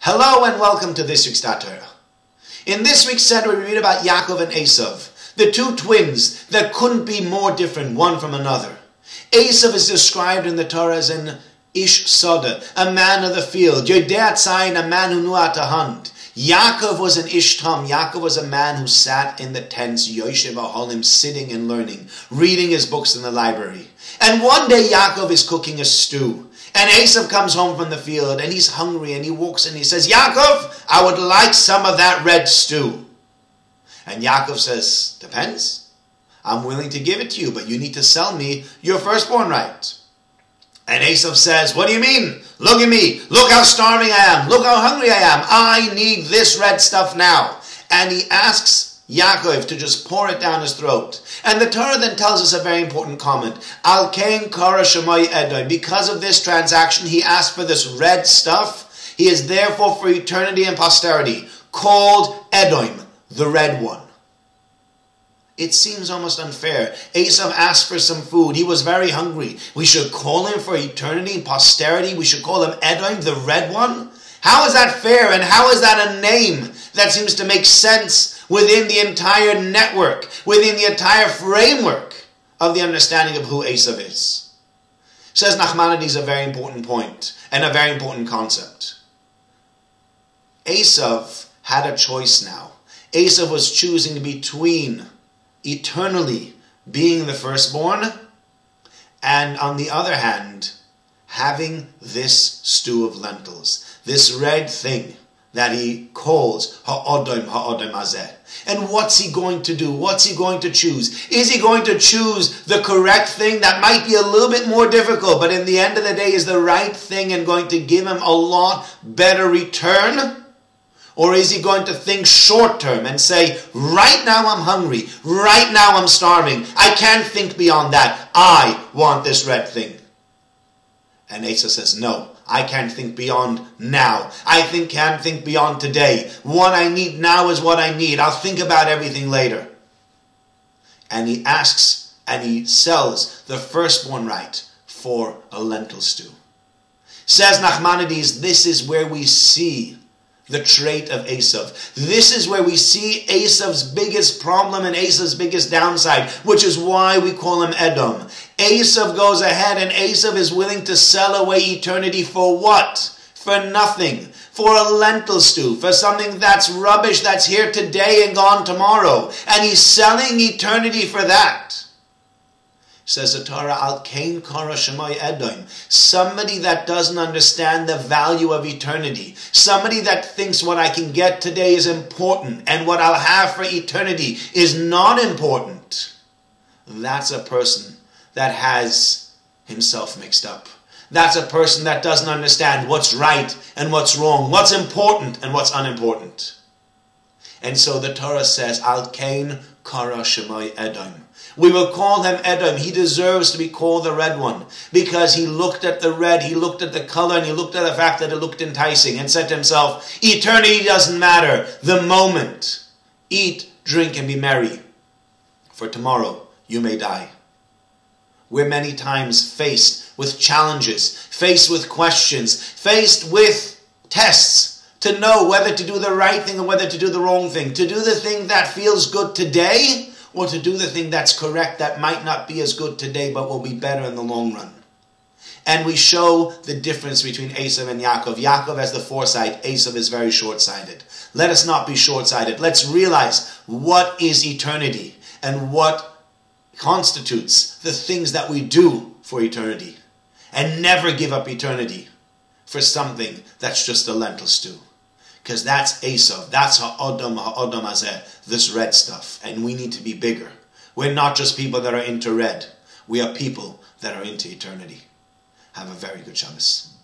Hello and welcome to this week's Torah. In this week's Seder, we read about Yaakov and Esav, the two twins that couldn't be more different one from another. Esav is described in the Torah as an ish soda, a man of the field, Yodea Tzayin, a man who knew how to hunt. Yaakov was an ish tam. Yaakov was a man who sat in the tents, Yoshev Aholim, sitting and learning, reading his books in the library. And one day Yaakov is cooking a stew. And Esav comes home from the field and he's hungry and he walks in and he says, Yaakov, I would like some of that red stew. And Yaakov says, depends. I'm willing to give it to you, but you need to sell me your firstborn right. And Esav says, what do you mean? Look at me. Look how starving I am. Look how hungry I am. I need this red stuff now. And he asks Yaakov to just pour it down his throat. And the Torah then tells us a very important comment. Al kain kara shemai Edom. Because of this transaction, he asked for this red stuff. He is therefore for eternity and posterity called Edom, the red one. It seems almost unfair. Esav asked for some food. He was very hungry. We should call him for eternity and posterity. We should call him Edom, the red one. How is that fair? And how is that a name that seems to make sense within the entire network, within the entire framework of the understanding of who Esav is? Says Nachmanides a very important point and a very important concept. Esav had a choice now. Esav was choosing between eternally being the firstborn and, on the other hand, having this stew of lentils, this red thing that he calls ha'odom hazeh. And what's he going to do? What's he going to choose? Is he going to choose the correct thing that might be a little bit more difficult, but in the end of the day is the right thing and going to give him a lot better return? Or is he going to think short term and say, right now I'm hungry, right now I'm starving, I can't think beyond that, I want this red thing? And Esav says, no, I can't think beyond now. I can't think beyond today. What I need now is what I need. I'll think about everything later. And he asks and he sells the firstborn right for a lentil stew. Says Nachmanides, this is where we see the trait of Esav. This is where we see Esav's biggest problem and Esav's biggest downside, which is why we call him Edom. Esav goes ahead and Esav is willing to sell away eternity for what? For nothing. For a lentil stew. For something that's rubbish, that's here today and gone tomorrow. And he's selling eternity for that. Says the Torah, Al kain kara shemai Edom. Somebody that doesn't understand the value of eternity. Somebody that thinks what I can get today is important and what I'll have for eternity is not important. That's a person that has himself mixed up. That's a person that doesn't understand what's right and what's wrong, what's important and what's unimportant. And so the Torah says, Al kain kara shemai Edom. We will call him Edom. He deserves to be called the red one because he looked at the red, he looked at the color, and he looked at the fact that it looked enticing and said to himself, eternity doesn't matter. The moment. Eat, drink, and be merry. For tomorrow you may die. We're many times faced with challenges, faced with questions, faced with tests to know whether to do the right thing or whether to do the wrong thing. To do the thing that feels good today, or to do the thing that's correct that might not be as good today but will be better in the long run. And we show the difference between Esav and Yaakov. Yaakov has the foresight, Esav is very short-sighted. Let us not be short-sighted. Let's realize what is eternity and what constitutes the things that we do for eternity. And never give up eternity for something that's just a lentil stew. Because that's Esav, that's ha'odom hazeh, this red stuff. And we need to be bigger. We're not just people that are into red. We are people that are into eternity. Have a very good Shabbos.